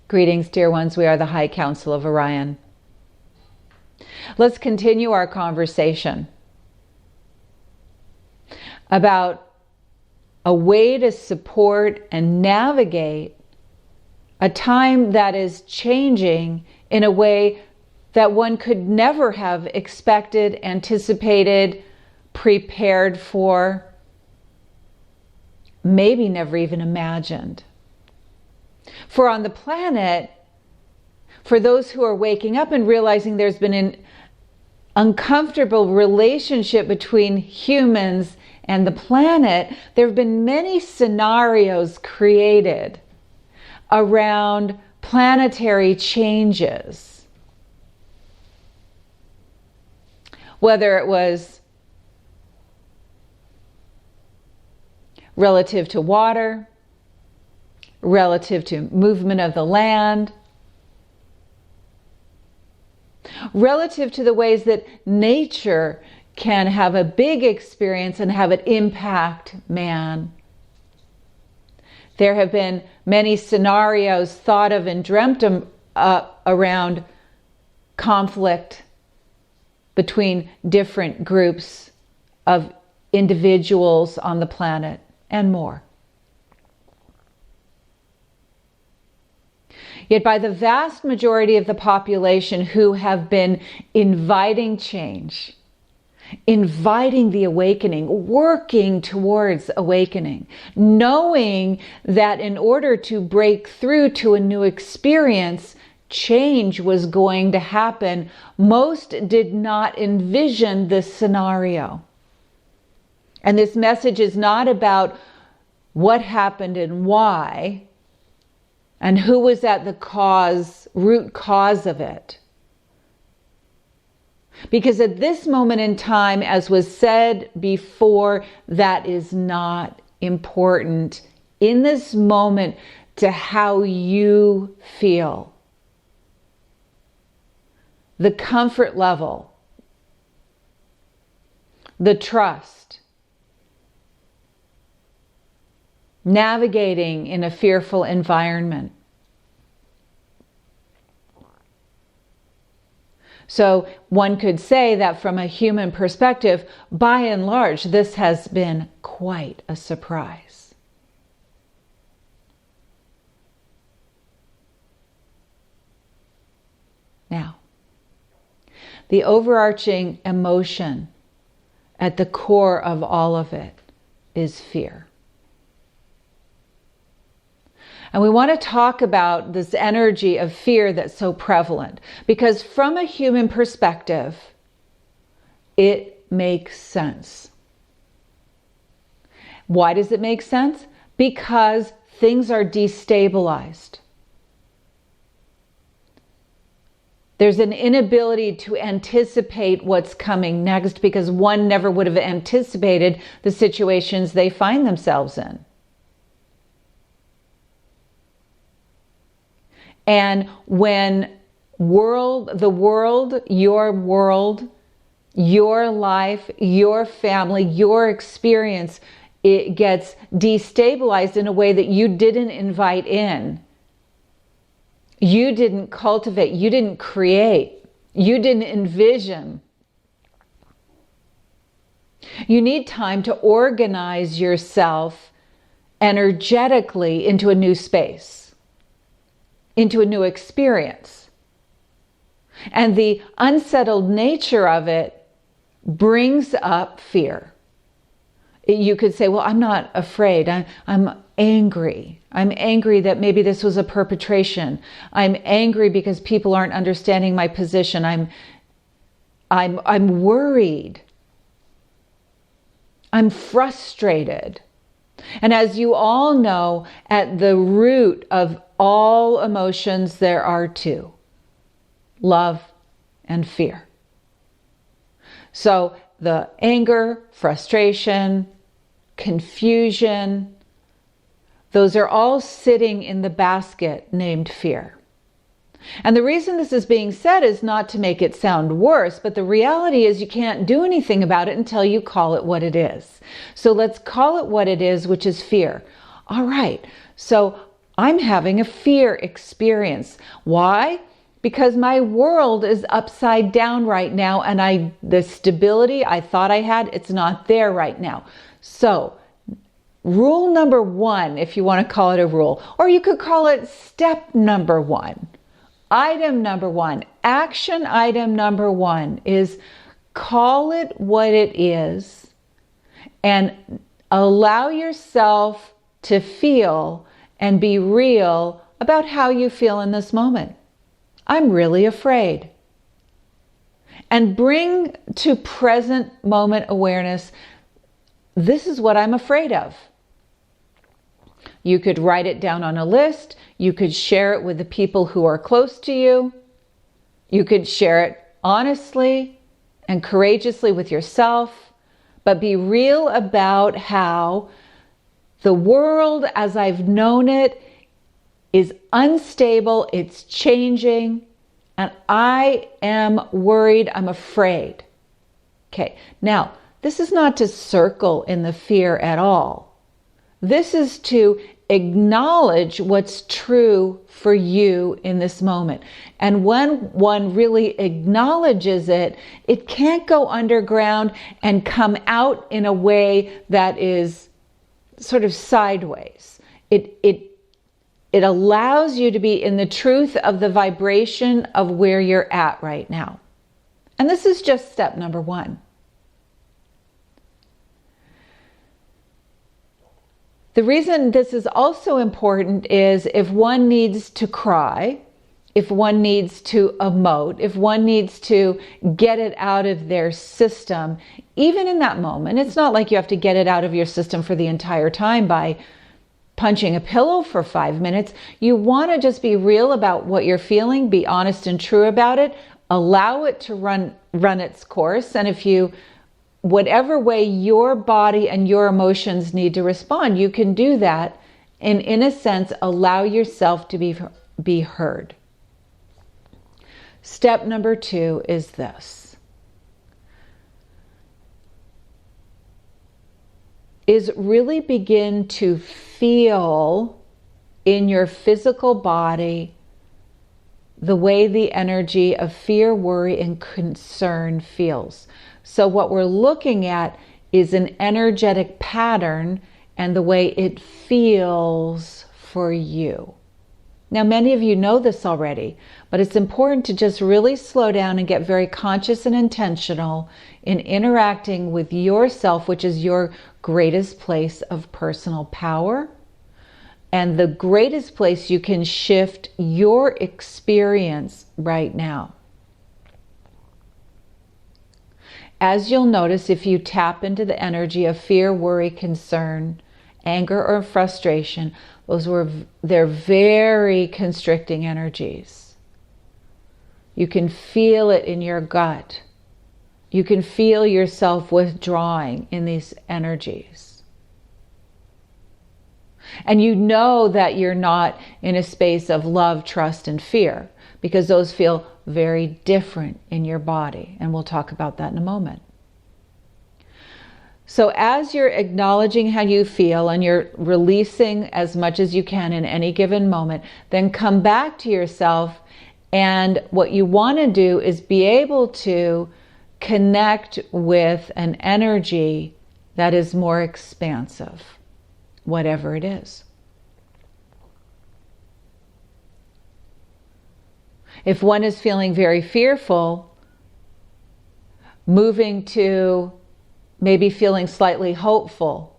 Greetings, dear ones. We are the High Council of Orion. Let's continue our conversation about a way to support and navigate a time that is changing in a way that one could never have expected, anticipated, prepared for, maybe never even imagined. For on the planet, for those who are waking up and realizing there's been an uncomfortable relationship between humans and the planet, there have been many scenarios created around planetary changes. Whether it was relative to water, relative to movement of the land, relative to the ways that nature can have a big experience and have it impact man. There have been many scenarios thought of and dreamt around conflict between different groups of individuals on the planet and more. Yet by the vast majority of the population who have been inviting change, inviting the awakening, working towards awakening, knowing that in order to break through to a new experience, change was going to happen, most did not envision this scenario. And this message is not about what happened and why, and who was at the root cause of it. Because at this moment in time, as was said before, that is not important in this moment to how you feel. The comfort level, the trust, navigating in a fearful environment. So one could say that from a human perspective, by and large, this has been quite a surprise. Now, the overarching emotion at the core of all of it is fear. And we want to talk about this energy of fear that's so prevalent, because from a human perspective, it makes sense. Why does it make sense? Because things are destabilized. There's an inability to anticipate what's coming next because one never would have anticipated the situations they find themselves in. And when the world, your life, your family, your experience, it gets destabilized in a way that you didn't invite in. You didn't cultivate, you didn't create, you didn't envision. You need time to organize yourself energetically into a new space, into a new experience. And the unsettled nature of it brings up fear. You could say, well, I'm not afraid. I'm angry. I'm angry that maybe this was a perpetration. I'm angry because people aren't understanding my position. I'm worried. I'm frustrated. And as you all know, at the root of all emotions, there are two: love and fear. So the anger, frustration, confusion, those are all sitting in the basket named fear. And the reason this is being said is not to make it sound worse, but the reality is you can't do anything about it until you call it what it is. So let's call it what it is, which is fear. All right, so I'm having a fear experience. Why? Because my world is upside down right now, and the stability I thought I had, it's not there right now. So, rule number one, if you want to call it a rule, or you could call it step number one, item number one, action item number one is call it what it is and allow yourself to feel and be real about how you feel in this moment. I'm really afraid. And bring to present moment awareness, this is what I'm afraid of. You could write it down on a list. You could share it with the people who are close to you. You could share it honestly and courageously with yourself, but be real about how the world as I've known it is unstable, it's changing, and I am worried, I'm afraid. Okay, now, this is not to circle in the fear at all. This is to acknowledge what's true for you in this moment. And when one really acknowledges it, it can't go underground and come out in a way that is sort of sideways. It allows you to be in the truth of the vibration of where you're at right now. And this is just step number one. The reason this is also important is if one needs to cry, if one needs to emote, if one needs to get it out of their system, even in that moment, it's not like you have to get it out of your system for the entire time by punching a pillow for 5 minutes. You want to just be real about what you're feeling, be honest and true about it, allow it to run its course. And if you, whatever way your body and your emotions need to respond, you can do that. And in a sense, allow yourself to be heard. Step number two is this. Is really begin to feel in your physical body the way the energy of fear, worry, and concern feels. So what we're looking at is an energetic pattern and the way it feels for you. Now, many of you know this already, but it's important to just really slow down and get very conscious and intentional in interacting with yourself, which is your greatest place of personal power and the greatest place you can shift your experience right now. As you'll notice, if you tap into the energy of fear, worry, concern, anger, or frustration, they're very constricting energies. You can feel it in your gut. You can feel yourself withdrawing in these energies. And you know that you're not in a space of love, trust, and fear, because those feel very different in your body. And we'll talk about that in a moment. So as you're acknowledging how you feel and you're releasing as much as you can in any given moment, then come back to yourself. And what you want to do is be able to connect with an energy that is more expansive, whatever it is. If one is feeling very fearful, moving to maybe feeling slightly hopeful.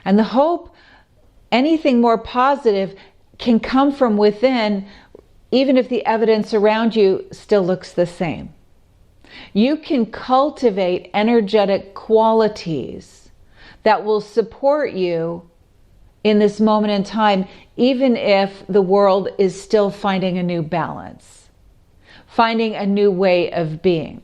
And the hope, anything more positive, can come from within, even if the evidence around you still looks the same. You can cultivate energetic qualities that will support you in this moment in time, even if the world is still finding a new balance, finding a new way of being.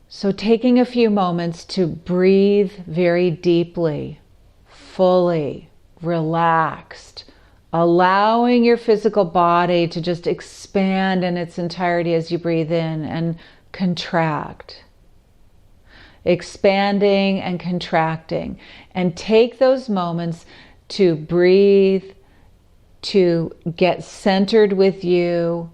So taking a few moments to breathe very deeply, fully, relaxed, allowing your physical body to just expand in its entirety as you breathe in and contract. Expanding and contracting. And take those moments to breathe, to get centered with you,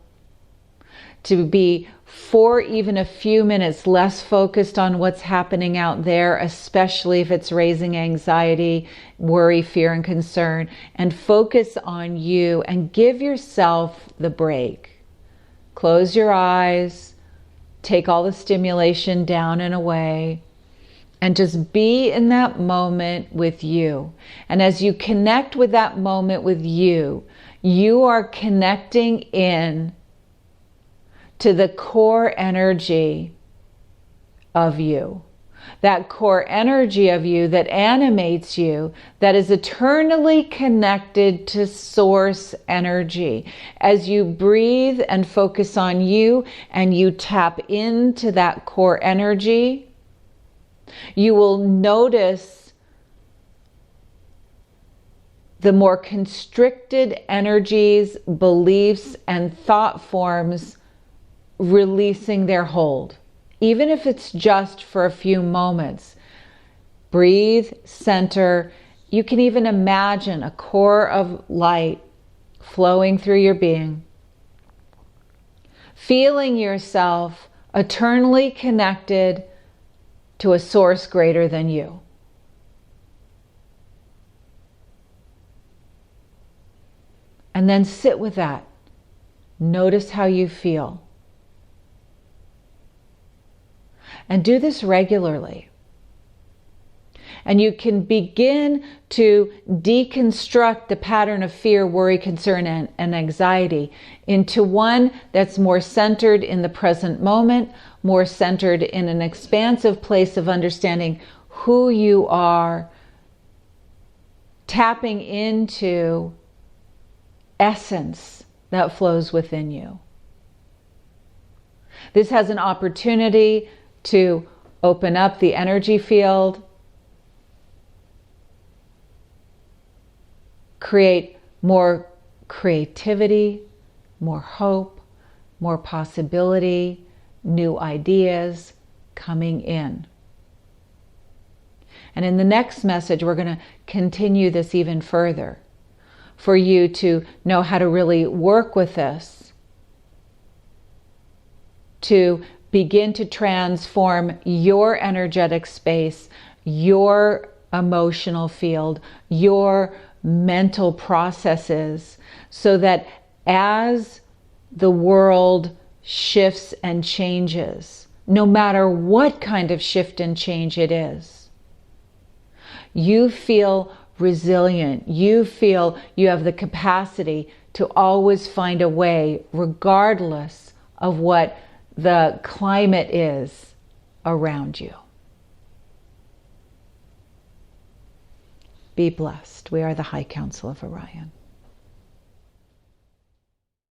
to be for even a few minutes less focused on what's happening out there, especially if it's raising anxiety, worry, fear, and concern, and focus on you and give yourself the break. Close your eyes, take all the stimulation down and away, and just be in that moment with you. And as you connect with that moment with you, you are connecting in to the core energy of you. That core energy of you that animates you, that is eternally connected to source energy. As you breathe and focus on you and you tap into that core energy, you will notice the more constricted energies, beliefs, and thought forms releasing their hold, even if it's just for a few moments. Breathe, center. You can even imagine a core of light flowing through your being, feeling yourself eternally connected to a source greater than you. And then sit with that. Notice how you feel. And do this regularly. And you can begin to deconstruct the pattern of fear, worry, concern, and anxiety into one that's more centered in the present moment, more centered in an expansive place of understanding who you are, tapping into essence that flows within you. This has an opportunity to open up the energy field, create more creativity, more hope, more possibility, new ideas coming in. And in the next message, we're going to continue this even further for you to know how to really work with this, to begin to transform your energetic space, your emotional field, your mental processes, so that as the world shifts and changes, no matter what kind of shift and change it is, you feel resilient. You feel you have the capacity to always find a way, regardless of what the climate is around you. Be blessed. We are the High Council of Orion.